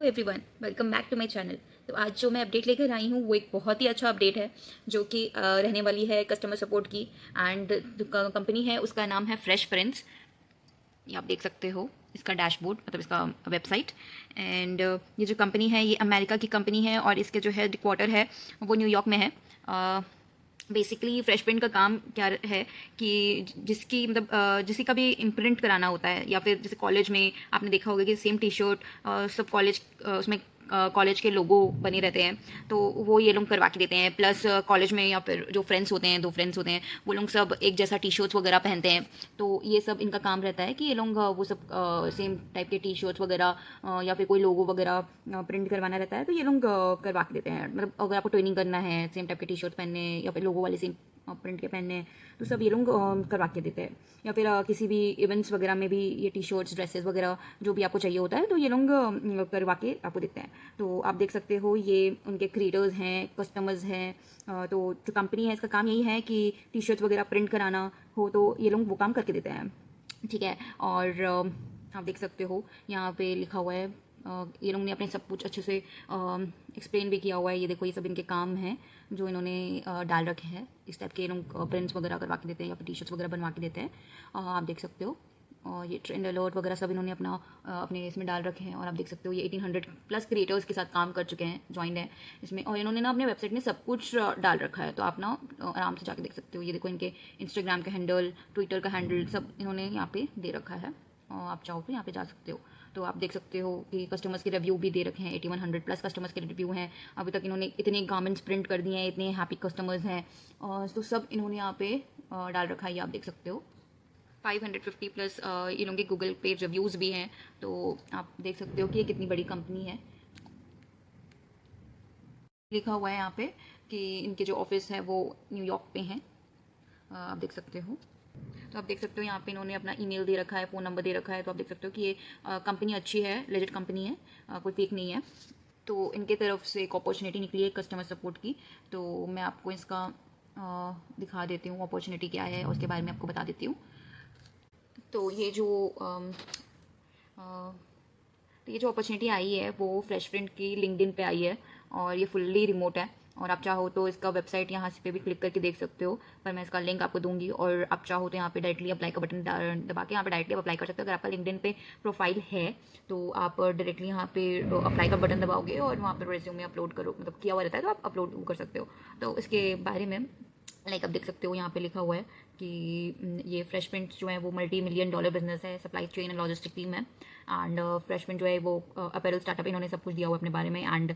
Everyone, welcome back to my channel. तो आज जो मैं अपडेट लेकर आई हूँ वो एक बहुत ही अच्छा अपडेट है जो कि रहने वाली है कस्टमर सपोर्ट की। एंड जो कंपनी है उसका नाम है फ्रेश प्रिंस। ये आप देख सकते हो इसका डैशबोर्ड, मतलब इसका वेबसाइट। एंड ये जो कंपनी है ये अमेरिका की कंपनी है और इसके जो हेड क्वार्टर है वो न्यूयॉर्क में है। बेसिकली फ्रेश प्रिंट का काम क्या है कि जिसकी मतलब जिसी का भी इम्प्रिंट कराना होता है, या फिर जैसे कॉलेज में आपने देखा होगा कि सेम टी शर्ट सब कॉलेज उसमें कॉलेज के लोगो बने रहते हैं, तो वो ये लोग करवा के देते हैं। प्लस कॉलेज में या फिर जो फ्रेंड्स होते हैं, दो फ्रेंड्स होते हैं, वो लोग सब एक जैसा टी शर्ट्स वगैरह पहनते हैं। तो ये सब इनका काम रहता है कि ये लोग वो सब सेम टाइप के टी शर्ट्स वगैरह या फिर कोई लोगो वगैरह प्रिंट करवाना रहता है, तो ये लोग करवा के देते हैं। मतलब अगर आपको ट्रेनिंग करना है सेम टाइप के टी शर्ट पहनने या फिर लोगो वाले सेम प्रिंट के पहनने, तो सब ये लोग करवा के देते हैं। या फिर किसी भी इवेंट्स वगैरह में भी ये टी शर्ट्स, ड्रेसेस वगैरह जो भी आपको चाहिए होता है, तो ये लोग करवा के आपको देते हैं। तो आप देख सकते हो ये उनके क्रिएटर्स हैं, कस्टमर्स हैं। तो जो कंपनी है इसका काम यही है कि टी शर्ट्स वगैरह प्रिंट कराना हो तो ये लोग वो काम करके देते हैं। ठीक है। और आप देख सकते हो यहाँ पे लिखा हुआ है, ये लोग ने अपने सब कुछ अच्छे से एक्सप्लेन भी किया हुआ है। ये देखो, ये सब इनके काम हैं जो इन्होंने डाल रखे हैं। इस टाइप के ये लोग प्रिंट्स वगैरह करवा के देते हैं या फिर टी शर्ट्स वगैरह बनवा के देते हैं। आप देख सकते हो। और ये ट्रेंड अलर्ट वगैरह सब इन्होंने अपने इसमें डाल रखे हैं। और आप देख सकते हो ये 1800 प्लस क्रिएटर्स के साथ काम कर चुके हैं, ज्वाइंड है इसमें। और इन्होंने ना अपने वेबसाइट में सब कुछ डाल रखा है, तो आप ना आराम से जाके देख सकते हो। ये देखो, इनके इंस्टाग्राम का हैंडल, ट्विटर का हैंडल सब इन्होंने यहाँ पे दे रखा है। आप चाहो तो यहाँ पे जा सकते हो। तो आप देख सकते हो कि कस्टमर्स के रिव्यू भी दे रखे हैं। 8100 प्लस कस्टमर्स के रिव्यू हैं। अभी तक इन्होंने इतने गारमेंट्स प्रिंट कर दिए हैं, इतने हैप्पी कस्टमर्स हैं। तो सब इन्होंने यहाँ पे डाल रखा है, ये आप देख सकते हो। 550 प्लस इन लोगों के गूगल पे रिव्यूज़ भी हैं। तो आप देख सकते हो कि ये कितनी बड़ी कंपनी है। लिखा हुआ है यहाँ पे कि इनके जो ऑफिस है वो न्यूयॉर्क पे हैं। आप देख सकते हो। तो आप देख सकते हो यहाँ पे इन्होंने अपना ईमेल दे रखा है, फ़ोन नंबर दे रखा है। तो आप देख सकते हो कि ये कंपनी अच्छी है, लेजिट कंपनी है, कोई फेक नहीं है। तो इनके तरफ से एक अपॉर्चुनिटी निकली है कस्टमर सपोर्ट की। तो मैं आपको इसका दिखा देती हूँ अपॉर्चुनिटी क्या है, उसके बारे में आपको बता देती हूँ। तो ये जो अपॉर्चुनिटी आई है वो फ्रेश प्रिंट की लिंक्डइन पे आई है और ये फुल्ली रिमोट है। और आप चाहो तो इसका वेबसाइट यहाँ से पे भी क्लिक करके देख सकते हो, पर मैं इसका लिंक आपको दूंगी। और आप चाहो तो यहाँ पे डायरेक्टली अप्लाई का बटन दबा के यहाँ पे डायरेक्टली अप्लाई कर सकते हो। अगर आपका लिंक्डइन पे प्रोफाइल है तो आप डायरेक्टली यहाँ पे अप्लाई का बटन दबाओगे और वहाँ पर रेज्यूमे अपलोड करो, मतलब किया हुआ रहता है, तो आप अपलोड कर सकते हो। तो इसके बारे में आप देख सकते हो यहाँ पे लिखा हुआ है कि ये फ्रेश प्रिंट जो है वो मल्टी मिलियन डॉलर बिजनेस है, supply chain and logistic team है। एंड फ्रेश प्रिंट जो है वो अपैरल स्टार्टअप, इन्होंने सब कुछ दिया हुआ है अपने बारे में। एंड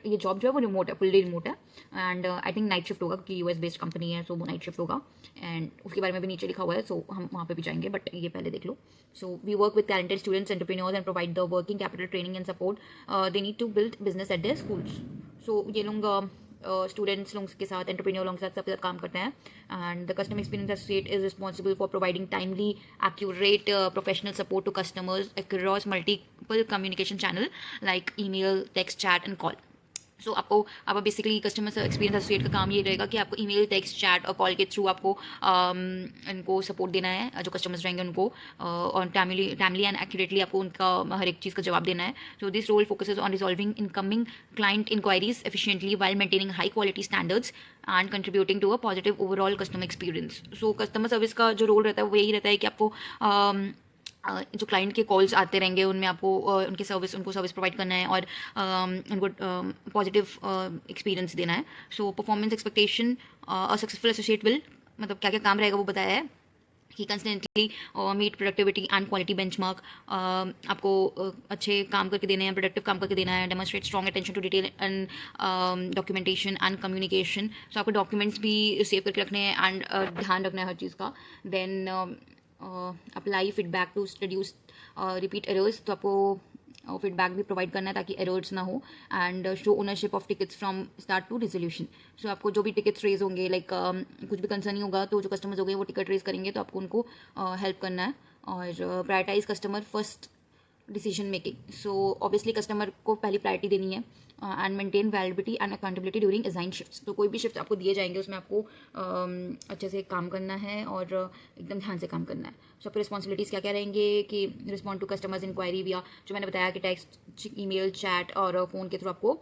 ये जॉब जो है वो रिमोट है, फुल्ली रिमोट है। And I think night shift होगा क्योंकि यूएस बेस्ड कंपनी है, सो वो नाइट शिफ्ट होगा। एंड उसके बारे में भी नीचे लिखा हुआ है, सो हम वहाँ पे भी जाएंगे, बट ये पहले देख लो। So we work with talented students, entrepreneurs and provide the working capital training and support they need to build business at their schools. सो ये लोग स्टूडेंट्स लोगों के साथ, एंटरप्रेन्योर लोगों के साथ सबके साथ काम करते हैं। And the customer experience associate is responsible for providing timely accurate professional support to customers across multiple communication channel like email, text, chat and call. So आपको बेसिकली कस्टमर एक्सपीरियंस एसोसिएट का काम ये रहेगा कि आपको ईमेल, टेक्स्ट, चैट और call के through आपको इनको सपोर्ट देना है, जो कस्टमर्स रहेंगे उनको, और टाइमली एंड एक्यूरेटली आपको उनका हर एक चीज़ का जवाब देना है। So this role focuses on resolving incoming client inquiries efficiently while maintaining high quality standards and contributing to a positive overall customer experience. So customer service का जो रोल रहता है वो यही रहता है कि आपको जो क्लाइंट के कॉल्स आते रहेंगे उनमें आपको उनकी उनको सर्विस प्रोवाइड करना है और उनको पॉजिटिव एक्सपीरियंस देना है। So performance expectation a successful associate will, मतलब क्या क्या काम रहेगा वो बताया है कि consistently meet productivity and quality benchmark. आपको अच्छे काम करके देने हैं, प्रोडक्टिव काम करके देना है। Demonstrate strong attention to detail and documentation and communication. So आपको डॉक्यूमेंट्स भी सेव करके रखने हैं एंड ध्यान रखना है हर चीज़ का। Then apply feedback to reduce repeat errors, तो आपको फीडबैक भी प्रोवाइड करना है ताकि एरर्स ना हो। And show ownership of tickets from start to resolution. So आपको जो भी टिकट्स रेज होंगे, लाइक कुछ भी कंसर्न नहीं होगा तो जो कस्टमर्स हो गए वो टिकट रेज करेंगे तो आपको उनको हेल्प करना है। और prioritize customer first decision making. So obviously customer को पहली प्रायोरिटी देनी है and maintain validity and accountability during assign shifts. तो कोई भी शिफ्ट आपको दिए जाएंगे उसमें आपको अच्छे से काम करना है और एकदम ध्यान से काम करना है। सो आपकी रिस्पॉन्सिबिलिटीज़ क्या क्या रहेंगे कि रिस्पॉन्ड टू कस्टमर्स इंक्वायरी या जो मैंने बताया कि टेक्स्ट, ईमेल, चैट और फ़ोन के थ्रू आपको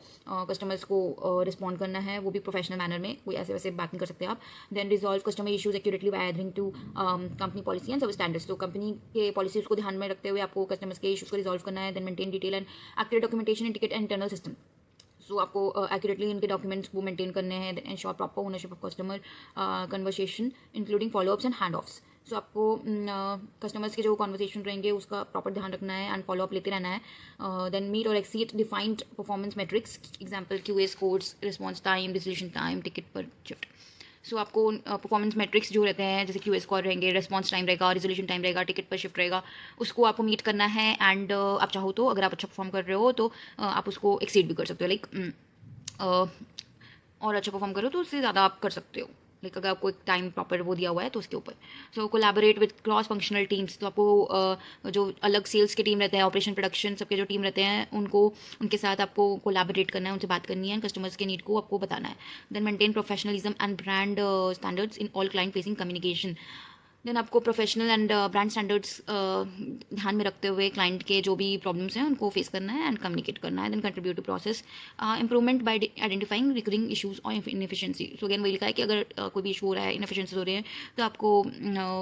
कस्टमर्स को रिस्पॉन्ड करना है, वो भी प्रोफेशनल मैनर में, कोई ऐसे वैसे बात नहीं कर सकते आप। Then resolve customer issues accurately by adhering to company policy and service standards. तो कंपनी के पॉलिसीज़ को ध्यान में रखते हुए आपको कस्टमर्स के इशूज़ को रिजॉल्व करना है। Then maintain detail and accurate documentation in ticket and internal system. So आपको एक्यूरेटली इनके डॉक्यूमेंट्स वो मेंटेन करने हैं। Ensure proper ownership of customer conversation including followups and handoffs. So आपको कस्टमर्स के जो कॉन्वर्सेशन रहेंगे उसका प्रॉपर ध्यान रखना है एंड फॉलोअप लेते रहना है। देन मीट और exceed defined performance matrix, example QA scores, response time, resolution time, ticket पर शिफ्ट। सो आपको परफॉर्मेंस मेट्रिक्स जो रहते हैं जैसे QA स्कोर रहेंगे, रिस्पॉन्स टाइम रहेगा, रिजोल्यूशन टाइम रहेगा, टिकट पर शिफ्ट रहेगा, उसको आपको मीट करना है। एंड आप चाहो तो अगर आप अच्छा परफॉर्म कर रहे हो तो आप उसको एक्सीड भी कर सकते हो, और अच्छा परफॉर्म करो तो उससे ज़्यादा आप कर सकते हो, अगर आपको एक टाइम प्रॉपर वो दिया हुआ है तो उसके ऊपर। So collaborate with cross functional teams. तो आपको जो अलग सेल्स के टीम रहते हैं, ऑपरेशन प्रोडक्शन सबके जो टीम रहते हैं उनके साथ आपको कोलैबोरेट करना है, उनसे बात करनी है, कस्टमर्स के नीड को आपको बताना है। Then maintain professionalism and brand standards in all client facing communication. Then आपको प्रोफेशनल एंड ब्रांड स्टैंडर्ड्स ध्यान में रखते हुए क्लाइंट के जो भी प्रॉब्लम्स हैं उनको फेस करना है एंड कम्युनिकेट करना है। Then contribute to process improvement by identifying recurring issues और इनएफिशिएंसी। सो अगेन वही लिखा है कि अगर कोई भी इशू हो रहा है, इनएफिशिएंसी हो रही है, तो आपको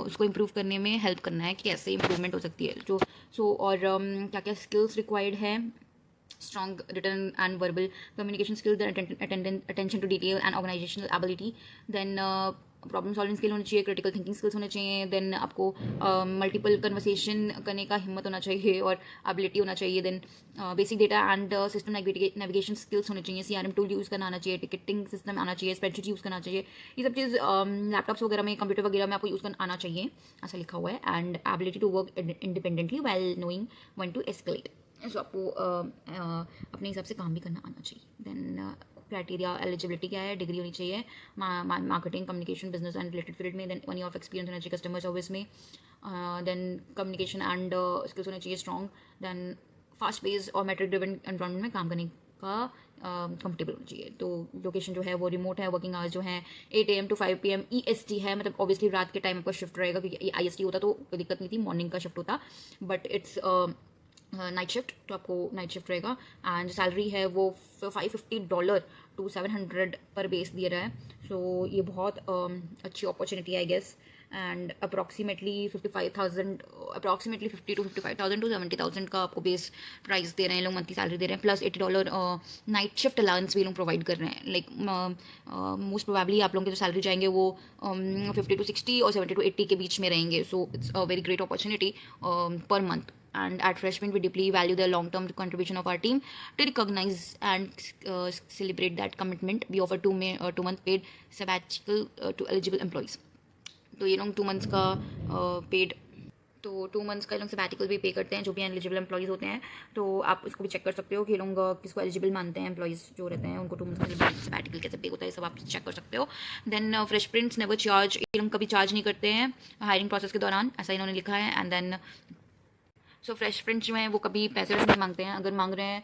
उसको इम्प्रूव करने में हेल्प करना है कि कैसे इंप्रूवमेंट हो सकती है। और क्या क्या स्किल्स रिक्वायर्ड है: strong written and verbal communication skills, then attention to detail and organizational ability, then problem solving skill होनी चाहिए, क्रिटिकल थिंकिंग स्किल्स होने चाहिए, देन आपको मल्टीपल कन्वर्सेशन करने का हिम्मत होना चाहिए और एबिलिटी होना चाहिए, then basic data and system navigation skills होने चाहिए, CRM टूल यूज़ करना आना चाहिए, टिकटिंग सिस्टम आना चाहिए, स्प्रेडशीट यूज़ करना चाहिए। ये सब चीज़ लैपटॉप्स वगैरह में, कंप्यूटर वगैरह में आपको यूज़ करना आना चाहिए, ऐसा लिखा हुआ है। And ability to work independently while knowing when to escalate. So आपको अपने हिसाब से काम भी करना आना चाहिए। देन क्राइटेरिया एलिजिबिलिटी क्या है: डिग्री होनी चाहिए marketing, communication, business and related field में, देन 1 year ऑफ एक्सपीरियंस होना चाहिए कस्टमर सर्विस में, देन कम्युनिकेशन एंड स्किल्स होने चाहिए स्ट्रॉन्ग, देन फास्ट पेस और मेट्रिक ड्रिवन एनवायरनमेंट में काम करने का कंफर्टेबल होना चाहिए। तो लोकेशन जो है वो रिमोट है, वर्किंग आवर्स जो है 8 AM to 5 PM EST है, मतलब ऑब्वियसली रात के टाइम आपका शिफ्ट रहेगा, क्योंकि IST होता तो कोई दिक्कत नहीं थी, मॉर्निंग का शिफ्ट होता, बट इट्स नाइट शिफ्ट, तो आपको नाइट शिफ्ट रहेगा। एंड सैलरी है वो $550 to $700 पर बेस दिया रहा है। सो ये बहुत अच्छी अपॉर्चुनिटी है I guess. And approximately 50 to 55,000 to 70,000 का आपको बेस प्राइस दे रहे हैं लोग, मंथली सैलरी दे रहे हैं, प्लस $80 नाइट शिफ्ट अलाउंस भी लोग प्रोवाइड कर रहे हैं। मोस्ट प्रोबेबली आप लोगों के जो सैलरी जाएंगे वो 50 to 60 और 70 to 80 के बीच में रहेंगे। So it's a very great opportunity per month. And at Freshprint, we deeply value the long-term contribution of our team. To recognize and celebrate that commitment, we offer 2-month paid sabbatical to eligible employees. तो ये लोग 2 months का paid, तो 2 months का लोग सैबैटिकल भी पे करते हैं जो भी एलिजिबल एम्प्लॉइज़ होते हैं। तो आप इसको भी चेक कर सकते हो कि लोग किसको एलिजिबल मानते हैं, एम्प्लॉइज़ जो रहते हैं उनको 2 months का सैबैटिकल कैसे पे होता है, सब आप चेक कर सकते हो। Then fresh prints never charge, ये लोग कभी चार्ज नहीं करते हैं हायरिंग प्रोसेस के दौरान, ऐसा इन्होंने लिखा है। And then so fresh prints जो हैं वो कभी पैसे नहीं मांगते हैं, अगर मांग रहे हैं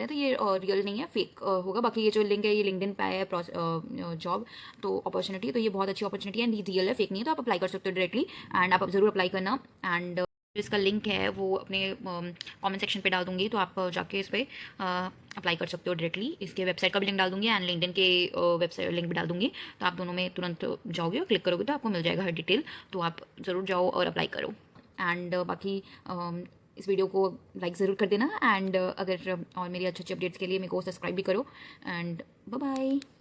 तो ये रियल नहीं है, फेक होगा। बाकी ये जो लिंक है ये लिंक्डइन पे है जॉब तो अपॉर्चुनिटी, तो ये बहुत अच्छी अपॉर्चुनिटी है, रियल है, फेक नहीं है, तो आप अप्लाई कर सकते हो डायरेक्टली। एंड आप ज़रूर अप्लाई करना। एंड इसका लिंक है वो अपने कमेंट सेक्शन पे डाल दूंगी, तो आप जाके इस पर अप्लाई कर सकते हो डायरेक्टली। इसके वेबसाइट का भी लिंक डाल दूंगी एंड लिंक्डइन के वेबसाइट लिंक भी डाल दूंगी, तो आप दोनों में तुरंत जाओगे और क्लिक करोगे तो आपको मिल जाएगा हर डिटेल, तो आप ज़रूर जाओ और अप्लाई करो। एंड बाकी इस वीडियो को लाइक ज़रूर कर देना। एंड अगर और मेरी अच्छी अपडेट्स के लिए मेरे को सब्सक्राइब भी करो। And bye bye.